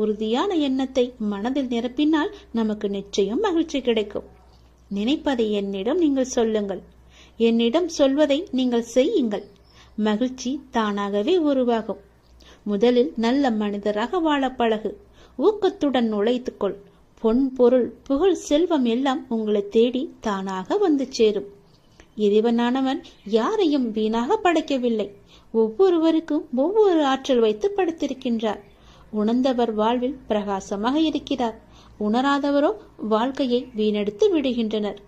உறுதியான எண்ணத்தை மனதில் நிரப்பினால் நமக்கு நிச்சயம் மகிழ்ச்சி கிடைக்கும். நினைப்பதை என்னிடம் நீங்கள் சொல்லுங்கள், என்னிடம் சொல்வதை நீங்கள் செய்யுங்கள். மகிழ்ச்சி தானாகவே உருவாகும். முதலில் நல்ல மனிதராக வாழ பழகு. ஊக்கத்துடன் நுழைத்துக்கொள். பொன், பொருள், புகழ், செல்வம் எல்லாம் உங்களை தேடி தானாக வந்து சேரும். இறைவனானவன் யாரையும் வீணாக படைக்கவில்லை. ஒவ்வொருவருக்கும் ஒவ்வொரு ஆற்றல் வைத்து படைத்திருக்கின்றார். உணர்ந்தவர் வாழ்வில் பிரகாசமாக இருக்கிறார். உணராதவரோ வாழ்க்கையை வீணெடுத்து விடுகின்றனர்.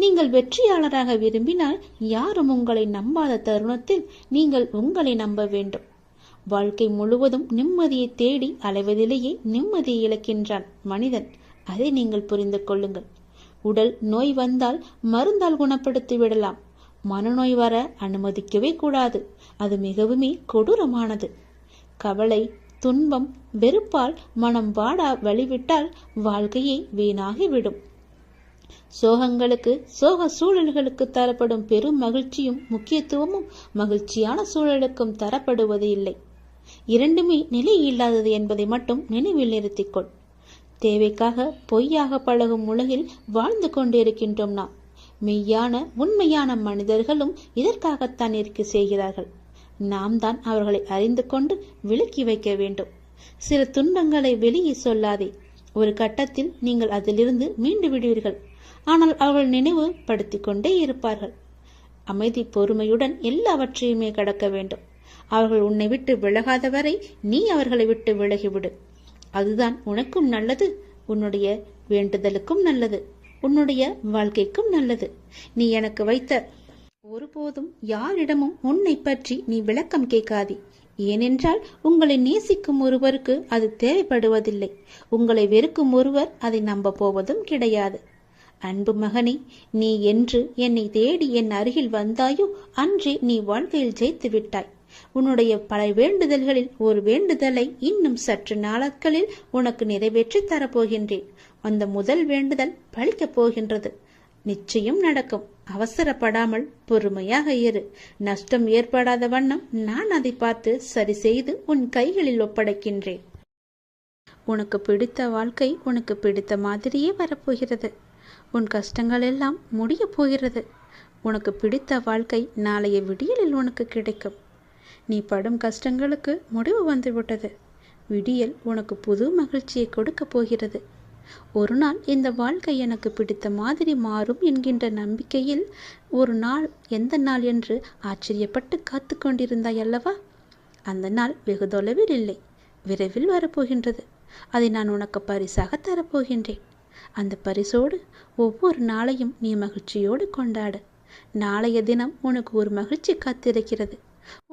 நீங்கள் வெற்றியாளராக விரும்பினால் யாரும் உங்களை நம்பாத தருணத்தில் நீங்கள் உங்களை நம்ப வேண்டும். வாழ்க்கை முழுவதும் நிம்மதியை தேடி அலைவதிலேயே நிம்மதியை இழக்கின்றான் மனிதன். அதை நீங்கள் புரிந்து கொள்ளுங்கள். உடல் நோய் வந்தால் மருந்தால் குணப்படுத்தி விடலாம். மனநோய் வர அனுமதிக்கவே கூடாது. அது மிகவுமே கொடூரமானது. கவலை, துன்பம், வெறுப்பால் மனம் வாடா வழிவிட்டால் வாழ்க்கையை வீணாகிவிடும். சோகங்களுக்கு, சோக சூழல்களுக்கு தரப்படும் பெரும் மகிழ்ச்சியும் முக்கியத்துவமும் மகிழ்ச்சியான சூழலுக்கும் தரப்படுவது இல்லை. இரண்டுமே நிலை இல்லாதது என்பதை மட்டும் நினைவில் நிறுத்திக்கொள். தேவைக்காக பொய்யாக பழகும் உலகில் வாழ்ந்து கொண்டிருக்கின்றோம் நாம். மெய்யான உண்மையான மனிதர்களும் இதற்காகத்தான் இருக்க செய்கிறார்கள். நாம் தான் அவர்களை அறிந்து கொண்டு விலக்கி வைக்க வேண்டும். சில துன்பங்களை வெளியே சொல்லாதே. ஒரு கட்டத்தில் நீங்கள் அதிலிருந்து மீண்டு விடுவீர்கள். ஆனால் அவர்கள் நினைவு படுத்திக் கொண்டே இருப்பார்கள். அமைதி, பொறுமையுடன் எல்லாவற்றையுமே கடக்க வேண்டும். அவர்கள் உன்னை விட்டு விலகாத வரை நீ அவர்களை விட்டு விலகிவிடு. அதுதான் உனக்கும் நல்லது, உன்னுடைய வேண்டுதலுக்கும் நல்லது, உன்னுடைய வாழ்க்கைக்கும் நல்லது. நீ எனக்கு வைத்த ஒருபோதும் யாரிடமும் உன்னை பற்றி நீ விளக்கம் கேட்காதே. ஏனென்றால் உங்களை நேசிக்கும் ஒருவருக்கு அது தேவைப்படுவதில்லை. உங்களை வெறுக்கும் ஒருவர் அதை நம்ப போவதும் கிடையாது. அன்பு மகனே, நீ என்று என்னை தேடி என் அருகில் வந்தாயோ அன்றே நீ வாழ்க்கையில் ஜெயித்து விட்டாய். உன்னுடைய பல வேண்டுதல்களில் ஒரு வேண்டுதலை இன்னும் சற்று நாட்களில் உனக்கு நிறைவேற்றி தரப்போகின்றேன். அந்த முதல் வேண்டுதல் பலிக்கப் போகின்றது. நிச்சயம் நடக்கும். அவசரப்படாமல் பொறுமையாக இரு. நஷ்டம் ஏற்படாத வண்ணம் நான் அதை பார்த்து சரி செய்து உன் கைகளில் ஒப்படைக்கின்றேன். உனக்கு பிடித்த வாழ்க்கை உனக்கு பிடித்த மாதிரியே வரப்போகிறது. உன் கஷ்டங்கள் எல்லாம் முடிய போகிறது. உனக்கு பிடித்த வாழ்க்கை நாளைய விடியலில் உனக்கு கிடைக்கும். நீ படும் கஷ்டங்களுக்கு முடிவு வந்துவிட்டது. விடியல் உனக்கு புது மகிழ்ச்சியை கொடுக்க போகிறது. ஒரு நாள் இந்த வாழ்க்கை எனக்கு பிடித்த மாதிரி மாறும் என்கின்ற நம்பிக்கையில் ஒரு நாள் எந்த நாள் என்று ஆச்சரியப்பட்டு காத்து கொண்டிருந்தாய் அல்லவா? அந்த நாள் வெகு தொலைவில் இல்லை, விரைவில் வரப்போகின்றது. அதை நான் உனக்கு பரிசாக தரப்போகின்றேன். அந்த பரிசோடு ஒவ்வொரு நாளையும் நீ மகிழ்ச்சியோடு கொண்டாடு. நாளைய தினம் உனக்கு ஒரு மகிழ்ச்சி காத்திருக்கிறது.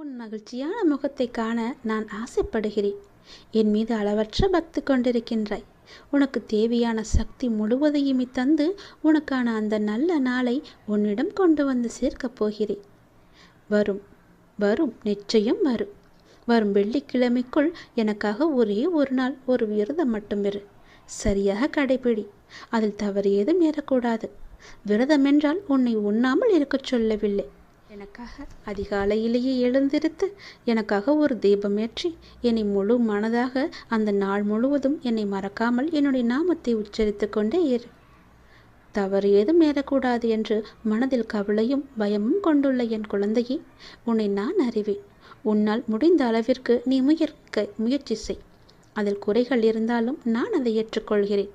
உன் மகிழ்ச்சியான முகத்தை காண நான் ஆசைப்படுகிறேன். என் மீது அளவற்ற பக்தி கொண்டிருக்கின்றாய். உனக்கு தேவையான சக்தி முழுவதையுமே தந்து உனக்கான அந்த நல்ல நாளை உன்னிடம் கொண்டு வந்து சேர்க்கப் போகிறேன். வரும் வரும் நிச்சயம் வரும். வரும் வெள்ளிக்கிழமைக்குள் எனக்காக ஒரே ஒரு நாள் ஒரு விரதம் மட்டும் இரு. சரியாக கடைபிடி. அதில் தவறு ஏதும் ஏறக்கூடாது. விரதம் என்றால் உன்னை உண்ணாமல் இருக்கச் சொல்லவில்லை. எனக்காக அதிகாலையிலேயே எழுந்திருத்து எனக்காக ஒரு தீபம் ஏற்றி என்னை முழு மனதாக அந்த நாள் முழுவதும் என்னை மறக்காமல் என்னுடைய நாமத்தை உச்சரித்து கொண்டே இரு. தவறு ஏதும் நேரக்கூடாது என்று மனதில் கவலையும் பயமும் கொண்டுள்ள என் குழந்தையே, உன்னை நான் அறிவேன். உன்னால் முடிந்த அளவிற்கு நீ முயற்சி செய். அதில் குறைகள் இருந்தாலும் நான் அதை ஏற்றுக்கொள்கிறேன்.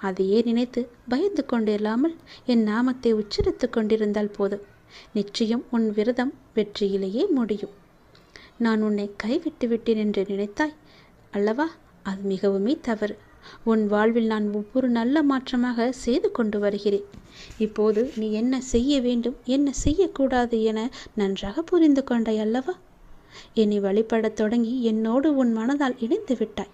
அதையே நினைத்து பயந்து கொண்டில்லாமல் என் நாமத்தை உச்சரித்து கொண்டிருந்தால் போதும். நிச்சயம் உன் விரதம் வெற்றியிலேயே முடியும். நான் உன்னை கைவிட்டு விட்டேன் என்று நினைத்தாய் அல்லவா? அது மிகவுமே தவறு. உன் வாழ்வில் நான் ஒவ்வொரு நல்ல மாற்றமாக செய்து கொண்டு வருகிறேன். இப்போது நீ என்ன செய்ய வேண்டும், என்ன செய்யக்கூடாது என நன்றாக புரிந்து கொண்டாய் அல்லவா? என்னை வழிபடத் தொடங்கி என்னோடு உன் மனதால் இணைந்து விட்டாய்.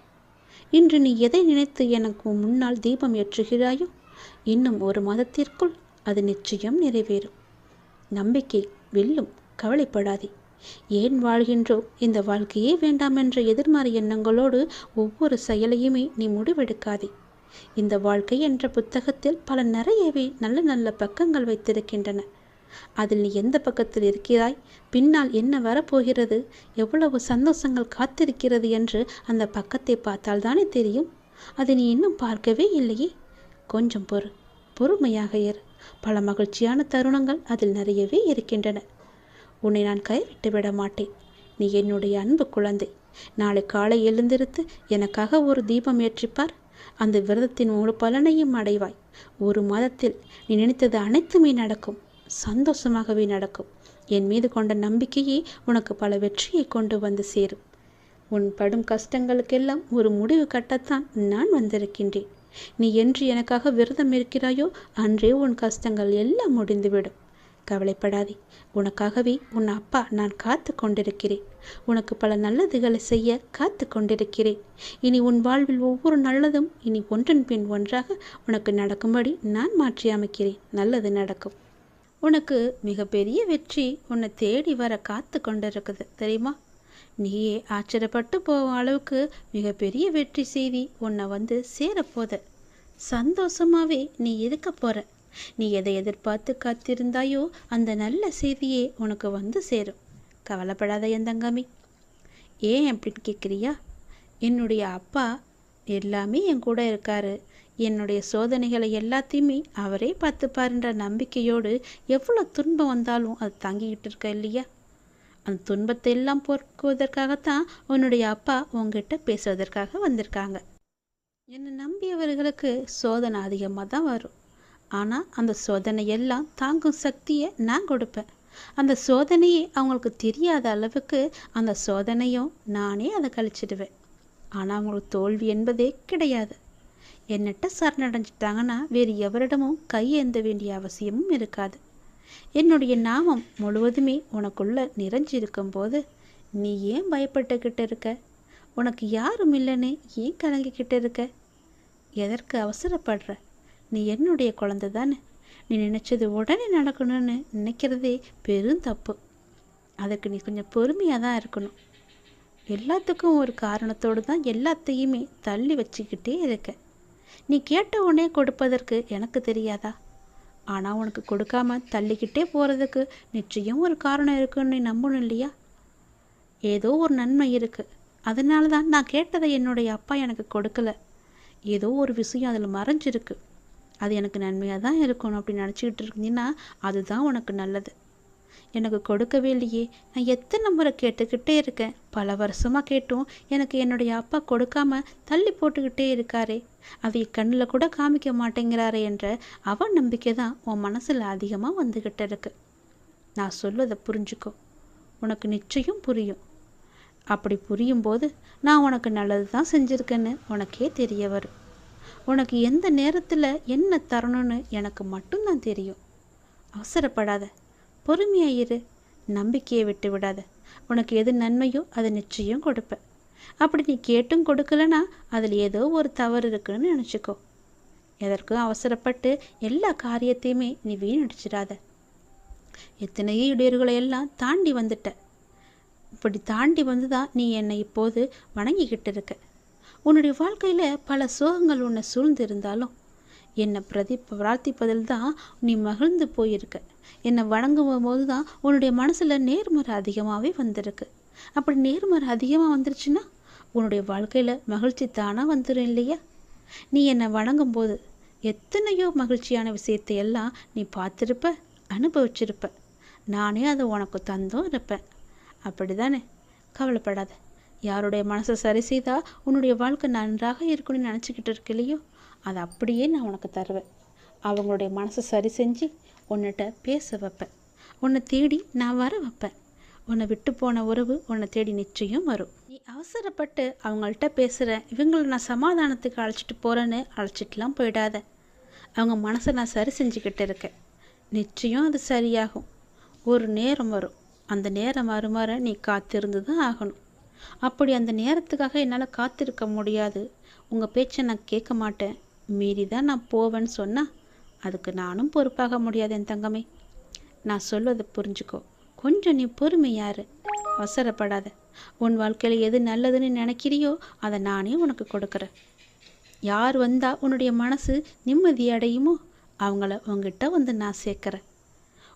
இன்று நீ எதை நினைத்து எனக்கு முன்னால் தீபம் ஏற்றுகிறாயோ இன்னும் ஒரு மாதத்திற்குள் அது நிச்சயம் நிறைவேறும். நம்பிக்கை வெல்லும். கவலைப்படாதே. ஏன் வாழ்கின்றோம், இந்த வாழ்க்கையே வேண்டாம் என்ற எதிர்மறை எண்ணங்களோடு ஒவ்வொரு செயலையுமே நீ முடிவெடுக்காதே. இந்த வாழ்க்கை என்ற புத்தகத்தில் பல நிறையவே நல்ல நல்ல பக்கங்கள் வைத்திருக்கின்றன. அதில் நீ எந்த பக்கத்தில் இருக்கிறாய், பின்னால் என்ன வரப்போகிறது, எவ்வளவு சந்தோஷங்கள் காத்திருக்கிறது என்று அந்த பக்கத்தை பார்த்தால் தானே தெரியும். அதை நீ இன்னும் பார்க்கவே இல்லையே. கொஞ்சம் பொறுமையாக இரு. பல மகிழ்ச்சியான தருணங்கள் அதில் நிறையவே இருக்கின்றன. உன்னை நான் கைவிட்டு விட மாட்டேன். நீ என்னுடைய அன்பு குழந்தை. நாளை காலை எழுந்திருத்து எனக்காக ஒரு தீபம் ஏற்றிப்பார். அந்த விரதத்தின் முழு பலனையும் அடைவாய். ஒரு மாதத்தில் நீ நினைத்தது அனைத்துமே நடக்கும். சந்தோஷமாகவே நடக்கும். என் மீது கொண்ட நம்பிக்கையே உனக்கு பல வெற்றியை கொண்டு வந்து சேரும். உன் படும் கஷ்டங்களுக்கெல்லாம் ஒரு முடிவு கட்டத்தான் நான் வந்திருக்கின்றேன். நீ என்று எனக்காக விரதம் இருக்கிறாயோ அன்றே உன் கஷ்டங்கள் எல்லாம் முடிந்துவிடும். கவலைப்படாதே. உனக்காகவே உன் அப்பா நான் காத்து கொண்டிருக்கிறேன். உனக்கு பல நல்லதுகளை செய்ய காத்து கொண்டிருக்கிறேன். இனி உன் வாழ்வில் ஒவ்வொரு நல்லதும் இனி ஒன்றன் பின் ஒன்றாக உனக்கு நடக்கும்படி நான் மாற்றி அமைக்கிறேன். நல்லது நடக்கும். உனக்கு மிகப்பெரிய வெற்றி உன்னை தேடி வர காத்து கொண்டிருக்குது தெரியுமா? நீயே ஆச்சரியப்பட்டு போகும் அளவுக்கு மிகப்பெரிய வெற்றி செய்தி உன்னை வந்து சேரப்போத. சந்தோஷமாவே நீ இருக்க போற. நீ எதை எதிர்பார்த்து காத்திருந்தாயோ அந்த நல்ல செய்தியே உனக்கு வந்து சேரும். கவலைப்படாத என் தங்கமே. ஏன் அப்படின்னு கேட்குறியா? என்னுடைய அப்பா எல்லாமே என் கூட இருக்காரு. என்னுடைய சோதனைகளை எல்லாத்தையுமே அவரே பார்த்துப்பாருன்ற நம்பிக்கையோடு எவ்வளோ துன்பம் வந்தாலும் அது தாங்கிக்கிட்டு இருக்க இல்லையா? அந்த துன்பத்தை எல்லாம் போக்குவதற்காகத்தான் உன்னுடைய அப்பா உங்ககிட்ட பேசுவதற்காக வந்திருக்காங்க. என்னை நம்பியவர்களுக்கு சோதனை அதிகமாக தான் வரும். ஆனால் அந்த சோதனை எல்லாம் தாங்கும் சக்தியை நான் கொடுப்பேன். அந்த சோதனையே அவங்களுக்கு தெரியாத அளவுக்கு அந்த சோதனையும் நானே அதை கழிச்சிடுவேன். ஆனால் அவங்களுக்கு தோல்வி என்பதே கிடையாது. என்னட்ட சரணடைஞ்சிட்டாங்கன்னா வேறு எவரிடமும் கையேந்த வேண்டிய அவசியமும் இருக்காது. என்னுடைய நாமம் முழுவதுமே உனக்குள்ள நிறைஞ்சிருக்கும் போது நீ ஏன் பயப்பட்டுக்கிட்டு இருக்க? உனக்கு யாரும் இல்லைன்னு ஏன் கலங்கிக்கிட்டு இருக்க? எதற்கு அவசரப்படுற? நீ என்னுடைய குழந்தை தானே. நீ நினச்சது உடனே நடக்கணும்னு நினைக்கிறதே பெரும் தப்பு. அதுக்கு நீ கொஞ்சம் பொறுமையாக தான் இருக்கணும். எல்லாத்துக்கும் ஒரு காரணத்தோடு தான் எல்லாத்தையுமே தள்ளி வச்சுக்கிட்டே இருக்க. நீ கேட்ட உடனே கொடுப்பதற்கு எனக்கு தெரியாதா? ஆனால் உனக்கு கொடுக்காம தள்ளிக்கிட்டே போகிறதுக்கு நிச்சயம் ஒரு காரணம் இருக்குன்னு நீ நம்பணும் இல்லையா? ஏதோ ஒரு நன்மை இருக்குது. அதனால தான் நான் கேட்டதை என்னுடைய அப்பா எனக்கு கொடுக்கல. ஏதோ ஒரு விஷயம் அதில் மறைஞ்சிருக்கு. அது எனக்கு நன்மையாக தான் இருக்கணும் அப்படின்னு நினச்சிக்கிட்டு இருந்தீங்கன்னா அதுதான் உனக்கு நல்லது. எனக்கு கொடுக்கவே இல்லையே. நான் எத்தனை முறை கேட்டுக்கிட்டே இருக்கேன். பல வருஷமாக கேட்டும் எனக்கு என்னுடைய அப்பா கொடுக்காம தள்ளி போட்டுக்கிட்டே இருக்காரே, அதை கண்ணில் கூட காமிக்க மாட்டேங்கிறாரே என்ற அவன் நம்பிக்கை தான் உன் மனசில் அதிகமாக வந்துக்கிட்டு இருக்கு. நான் சொல்வதை புரிஞ்சுக்கோ. உனக்கு நிச்சயம் புரியும். அப்படி புரியும் போது நான் உனக்கு நல்லது தான் செஞ்சுருக்கேன்னு உனக்கே தெரிய வரும். உனக்கு எந்த நேரத்தில் என்ன தரணும்னு எனக்கு மட்டும்தான் தெரியும். அவசரப்படாத. பொறுமையாயிரு. நம்பிக்கையை விட்டு விடாத. உனக்கு எது நன்மையோ அதை நிச்சயம் கொடுப்பேன். அப்படி நீ கேட்டும் கொடுக்கலனா அதில் ஏதோ ஒரு தவறு இருக்குன்னு நினச்சிக்கோ. எதற்கும் அவசரப்பட்டு எல்லா காரியத்தையுமே நீ வீணடிச்சிடாத. எத்தனையோ இடையூறுகளை எல்லாம் தாண்டி வந்துட்ட. இப்படி தாண்டி வந்து தான் நீ என்னை இப்போது வணங்கிக்கிட்டு இருக்க. உன்னுடைய வாழ்க்கையில் பல சோகங்கள் உன்னை சூழ்ந்து இருந்தாலும் என்னை பிரார்த்திப்பதில் தான் நீ மகிழ்ந்து போயிருக்க. என்னை வணங்கும் போது தான் உன்னுடைய மனசில் நேர்மறை அதிகமாகவே வந்திருக்கு. அப்படி நேர்மறை அதிகமாக வந்துருச்சுன்னா உன்னுடைய வாழ்க்கையில் மகிழ்ச்சி தானாக வந்துடும் இல்லையா? நீ என்னை வணங்கும் போது எத்தனையோ மகிழ்ச்சியான விஷயத்தை எல்லாம் நீ பார்த்துருப்ப, அனுபவிச்சிருப்ப. நானே அதை உனக்கு தந்தும் இருப்பேன். அப்படி தானே? கவலைப்படாத. யாருடைய மனசை சரி செய்தால் உன்னுடைய வாழ்க்கை நன்றாக இருக்குன்னு நினச்சிக்கிட்டு இருக்கு இல்லையோ, அதை அப்படியே நான் உனக்கு தருவேன். அவங்களுடைய மனசை சரி செஞ்சு உன்னிட்ட பேச வைப்பேன். உன்னை தேடி நான் வர வைப்பேன். உன்னை விட்டு போன உறவு உன்னை தேடி நிச்சயம் வரும். நீ அவசரப்பட்டு அவங்கள்ட்ட பேசுகிறேன், இவங்களை நான் சமாதானத்துக்கு அழைச்சிட்டு போகிறேன்னு அழைச்சிட்டுலாம் போயிடாத. அவங்க மனசை நான் சரி செஞ்சுக்கிட்டு இருக்கேன். நிச்சயம் அது சரியாகும். ஒரு நேரம் வரும். அந்த நேரம் வருமாற நீ காத்திருந்து தான் ஆகணும். அப்படி அந்த நேரத்துக்காக என்னால் காத்திருக்க முடியாது, உங்கள் பேச்சை நான் கேட்க மாட்டேன், மீறி தான் நான் போவேன்னு சொன்னால் அதுக்கு நானும் பொறுப்பாக முடியாது என் தங்கமே. நான் சொல்வதை புரிஞ்சுக்கோ. கொஞ்சம் நீ பொறுமையாரு. அவசரப்படாத. உன் வாழ்க்கையில் எது நல்லதுன்னு நினைக்கிறியோ அதை நானே உனக்கு கொடுக்குறேன். யார் வந்தால் உன்னுடைய மனசு நிம்மதி அடையுமோ அவங்கள உங்ககிட்ட வந்து நான் சேர்க்குறேன்.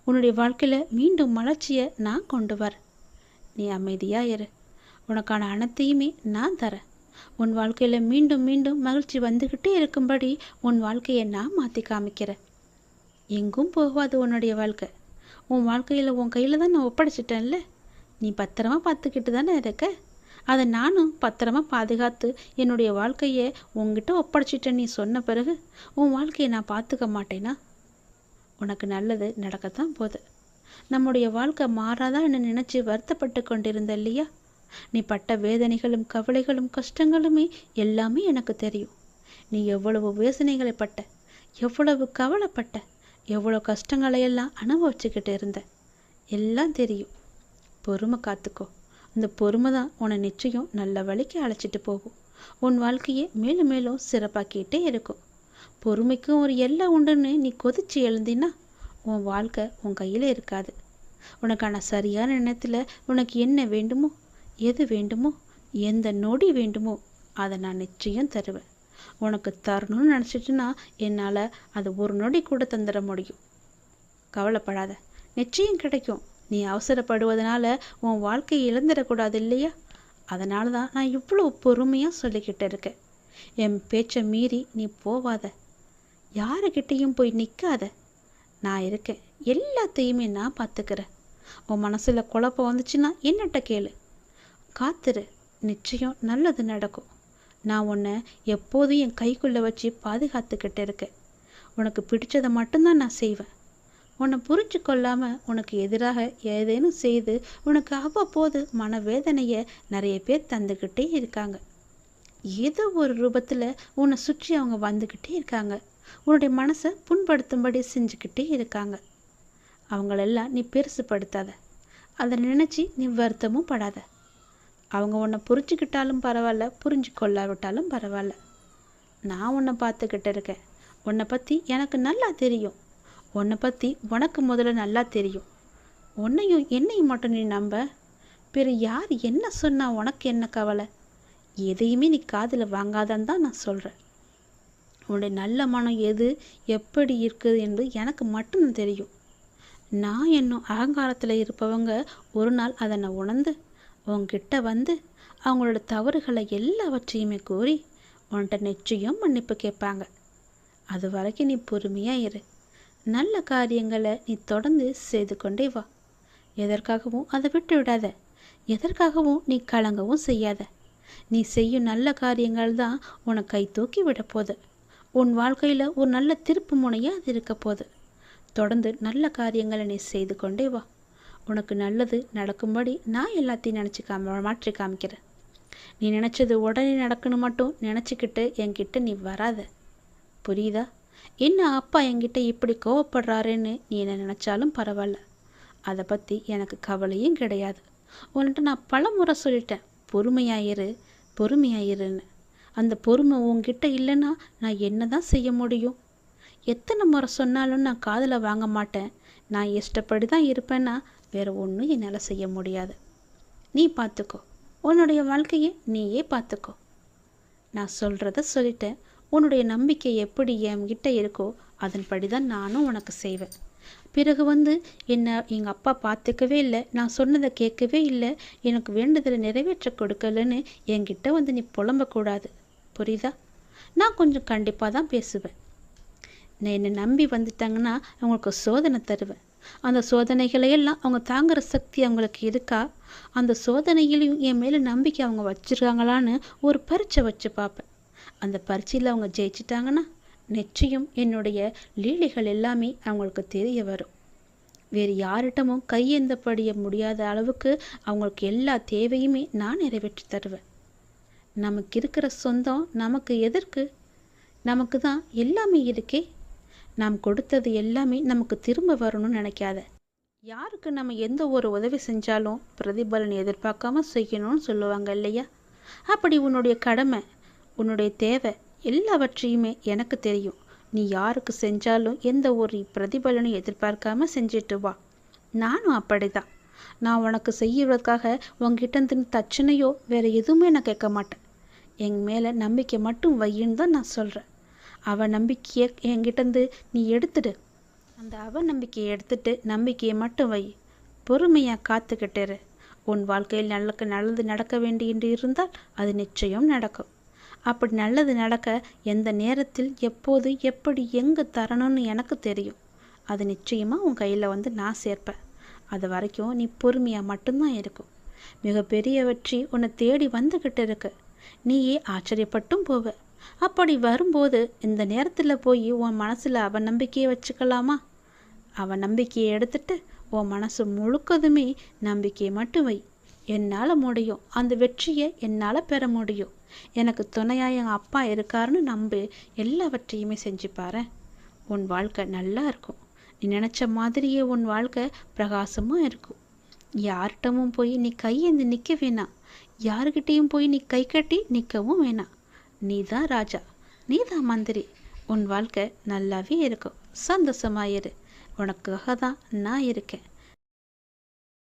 உன்னுடைய வாழ்க்கையில் மீண்டும் மலர்ச்சியை நான் கொண்டு வரேன். நீ அமைதியாக இரு. உனக்கான அனைத்தையுமே நான் தரேன். உன் வாழ்க்கையில் மீண்டும் மீண்டும் மகிழ்ச்சி வந்துக்கிட்டே இருக்கும்படி உன் வாழ்க்கையை நான் மாற்றி காமிக்கிறேன். எங்கும் போகாது உன்னுடைய வாழ்க்கை. உன் வாழ்க்கையில் உன் கையில் தான் நான் ஒப்படைச்சிட்டேன்ல. நீ பத்திரமா பார்த்துக்கிட்டு தானே இருக்க. அதை நானும் பத்திரமா பாதுகாத்து என்னுடைய வாழ்க்கையை உங்ககிட்ட ஒப்படைச்சிட்டேன். நீ சொன்ன பிறகு உன் வாழ்க்கையை நான் பார்த்துக்க மாட்டேனா? உனக்கு நல்லது நடக்கத்தான் போகுது. நம்முடைய வாழ்க்கை மாறாதா என்ன நினச்சி வருத்தப்பட்டு கொண்டிருந்த இல்லையா? நீ பட்ட வேதனைகளும் கவலைகளும் கஷ்டங்களுமே எல்லாமே எனக்கு தெரியும். நீ எவ்வளவு வேதனைகளை பட்ட, எவ்வளவு கவலைப்பட்ட, எவ்வளோ கஷ்டங்களையெல்லாம் அனுபவிச்சுக்கிட்டு இருந்த, எல்லாம் தெரியும். பொறுமை காத்துக்கோ. அந்த பொறுமை தான் உன்னை நிச்சயம் நல்ல வழிக்கு அழைச்சிட்டு போகும். உன் வாழ்க்கையை மேலும் மேலும் சிறப்பாக்கிட்டே இருக்கும். பொறுமைக்கும் ஒரு எல்லை உண்டுன்னு நீ கொதிச்சு எழுந்தினா உன் வாழ்க்கை உன் கையில் இருக்காது. உனக்கான சரியான நேரத்தில் உனக்கு என்ன வேண்டுமோ, எது வேண்டுமோ, எந்த நொடி வேண்டுமோ அதை நான் நிச்சயம் தருவேன். உனக்கு தரணும்னு நினச்சிட்டுனா என்னால் அது ஒரு நொடி கூட தந்துட முடியும். கவலைப்படாத, நிச்சயம் கிடைக்கும். நீ அவசரப்படுவதனால உன் வாழ்க்கையை இழந்துடக்கூடாது இல்லையா? அதனால தான் நான் இவ்வளோ பொறுமையாக சொல்லிக்கிட்டு இருக்கேன். என் பேச்சை மீறி நீ போவாத, யாருக்கிட்டேயும் போய் நிற்காத. நான் இருக்கேன், எல்லாத்தையுமே நான் பார்த்துக்கிறேன். உன் மனசில் குழப்பம் வந்துச்சுன்னா என்னட்ட கேளு. காத்துரு, நிச்சயம் நல்லது நடக்கும். நான் உன்னை எப்போதும் என் கைக்குள்ளே வச்சு பாதுகாத்துக்கிட்டு இருக்கேன். உனக்கு பிடிச்சதை மட்டும்தான் நான் செய்வேன். உன்னை புரிஞ்சு கொள்ளாமல் உனக்கு எதிராக ஏதேனும் செய்து உனக்கு அவ்வப்போது மனவேதனையை நிறைய பேர் தந்துக்கிட்டே இருக்காங்க. ஏதோ ஒரு ரூபத்தில் உன்னை சுற்றி அவங்க வந்துக்கிட்டே இருக்காங்க. உன்னுடைய மனசை புண்படுத்தும்படி செஞ்சுக்கிட்டே இருக்காங்க. அவங்களெல்லாம் நீ பெருசுப்படுத்தாத. அதை நினச்சி நீ வருத்தமும் படாத. அவங்க உன்னை புரிஞ்சுக்கிட்டாலும் பரவாயில்ல, புரிஞ்சு கொள்ளாவிட்டாலும் பரவாயில்ல. நான் உன்னை பார்த்துக்கிட்டு இருக்கேன். உன்னை பற்றி எனக்கு நல்லா தெரியும். உன்னை பற்றி உனக்கு முதல்ல நல்லா தெரியும். உன்னையும் என்னையும் மட்டும் நீ நம்ப. பிற யார் என்ன சொன்னால் உனக்கு என்ன கவலை? எதையுமே நீ காதில் வாங்காதான்னு தான் நான் சொல்கிறேன். உன்னுடைய நல்ல மனம் எது எப்படி இருக்குது என்று எனக்கு மட்டும் தெரியும். நான் என்னும் அகங்காரத்தில் இருப்பவங்க ஒரு நாள் அதை நான் உணர்ந்து உன்கிட்ட வந்து அவங்களோட தவறுகளை எல்லாவற்றையுமே கூறி உன்கிட்ட நிச்சயம் மன்னிப்பு கேட்பாங்க. அது வரைக்கும் நீ பொறுமையாக இரு. நல்ல காரியங்களை நீ தொடர்ந்து செய்து கொண்டே வா. எதற்காகவும் அதை விட்டு விடாத. எதற்காகவும் நீ கலங்கவும் செய்யாத. நீ செய்யும் நல்ல காரியங்கள் தான் உனக்கு கை தூக்கி விட போகுது. உன் வாழ்க்கையில் ஒரு நல்ல திருப்பு முனையாக அது இருக்க போகுது. தொடர்ந்து நல்ல காரியங்களை நீ செய்து கொண்டே வா. உனக்கு நல்லது நடக்கும்படி நான் எல்லாத்தையும் நினச்சி மாற்றி காமிக்கிறேன். நீ நினச்சது உடனே நடக்கணும் மட்டும் நினச்சிக்கிட்டு என்கிட்ட நீ வராத. புரியுதா? என்ன அப்பா என்கிட்ட இப்படி கோவப்படுறாருன்னு நீ என்ன நினச்சாலும் பரவாயில்ல. அதை பற்றி எனக்கு கவலையும் கிடையாது. உன்கிட்ட நான் பல முறை சொல்லிட்டேன், பொறுமையாயிரு பொறுமையாயிருன்னு. அந்த பொறுமை உன்கிட்ட இல்லைன்னா நான் என்ன தான் செய்ய முடியும்? எத்தனை முறை சொன்னாலும் நான் காதில் வாங்க மாட்டேன். நான் இஷ்டப்படி தான் இருப்பேன்னா வேறு ஒன்றும் என்னால் செய்ய முடியாது. நீ பார்த்துக்கோ. உன்னுடைய வாழ்க்கையை நீயே பார்த்துக்கோ. நான் சொல்கிறத சொல்லிட்டேன். உன்னுடைய நம்பிக்கை எப்படி என்கிட்ட இருக்கோ அதன்படி தான் நானும் உனக்கு செய்வேன். பிறகு என்னை எங்கள் அப்பா பார்த்துக்கவே இல்லை, நான் சொன்னதை கேட்கவே இல்லை, எனக்கு வேண்டுதலை நிறைவேற்ற கொடுக்கலன்னு என்கிட்ட நீ புலம்பக்கூடாது. புரியுதா? நான் கொஞ்சம் கண்டிப்பாக தான் பேசுவேன். நான் என்னை நம்பி வந்துட்டாங்கன்னா அவங்களுக்கு சோதனை தருவேன். அந்த சோதனைகளையெல்லாம் அவங்க தாங்குகிற சக்தி அவங்களுக்கு இருக்கா? அந்த சோதனையிலையும் என் மேலே நம்பிக்கை அவங்க வச்சுருக்காங்களான்னு ஒரு பரீட்சை வச்சு பார்ப்பேன். அந்த பரீட்சையில் அவங்க ஜெயிச்சிட்டாங்கன்னா நிச்சயம் என்னுடைய லீலைகள் எல்லாமே அவங்களுக்கு தெரிய வரும். வேறு யார்கிட்டமும் கையேந்தப்படிய முடியாத அளவுக்கு அவங்களுக்கு எல்லா தேவையுமே நான் நிறைவேற்றி தருவேன். நமக்கு இருக்கிற சொந்தம் நமக்கு எதற்கு? நமக்கு தான் எல்லாமே இருக்கே. நாம் கொடுத்தது எல்லாமே நமக்கு திரும்ப வரணும்னு நினைக்காத. யாருக்கு நம்ம எந்த ஒரு உதவி செஞ்சாலும் பிரதிபலன் எதிர்பார்க்காம செய்யணும்னு சொல்லுவாங்க இல்லையா? அப்படி உன்னுடைய கடமை, உன்னுடைய தேவை எல்லாவற்றையுமே எனக்கு தெரியும். நீ யாருக்கு செஞ்சாலும் எந்த ஒரு பிரதிபலனும் எதிர்பார்க்காம செஞ்சுட்டு வா. நானும் அப்படிதான். நான் உனக்கு செய்யறதுக்காக உங்ககிட்ட தச்சனையோ வேறு எதுவுமே நான் கேட்க மாட்டேன். என் மேலே நம்பிக்கை மட்டும் வையின்னு தான் நான் சொல்கிறேன். அவள் நம்பிக்கையை என்கிட்டேருந்து நீ எடுத்துடு. அந்த அவநம்பிக்கையை எடுத்துட்டு நம்பிக்கையை மட்டும் வை. பொறுமையாக காத்துக்கிட்டேரு. உன் வாழ்க்கையில் நல்லது நடக்க வேண்டி என்று இருந்தால் அது நிச்சயம் நடக்கும். அப்படி நல்லது நடக்க எந்த நேரத்தில் எப்போது எப்படி எங்கே தரணும்னு எனக்கு தெரியும். அது நிச்சயமாக உன் கையில் வந்து நான் சேர்ப்பேன். அது வரைக்கும் நீ பொறுமையாக மட்டும்தான் இருக்கும். மிகப்பெரிய வெற்றி உன்னை தேடி வந்துக்கிட்டு இருக்கு. நீயே ஆச்சரியப்பட்டும் போவ. அப்படி வரும்போது இந்த நேரத்தில் போய் உன் மனசில் அவன் நம்பிக்கையை வச்சுக்கலாமா? அவன் நம்பிக்கையை எடுத்துட்டு உன் மனசு முழுக்கதுமே நம்பிக்கையை மட்டும் வை. என்னால் முடியும், அந்த வெற்றியை என்னால் பெற முடியும், எனக்கு துணையாக என் அப்பா இருக்காருன்னு நம்பி எல்லாவற்றையுமே செஞ்சு பாரு. உன் வாழ்க்கை நல்லா இருக்கும். நீ நினச்ச மாதிரியே உன் வாழ்க்கை பிரகாசமாக இருக்கும். யார்கிட்டமும் போய் நீ கையேந்து நிற்க வேணாம். யாருக்கிட்டேயும் போய் நீ கை கட்டி நிற்கவும் வேணாம். நீ தான் ராஜா, நீ தான் மந்திரி. உன் வாழ்க்கை நல்லாவே இருக்கும். சந்தோஷமாயிரு. உனக்காக தான் நான் இருக்கேன்.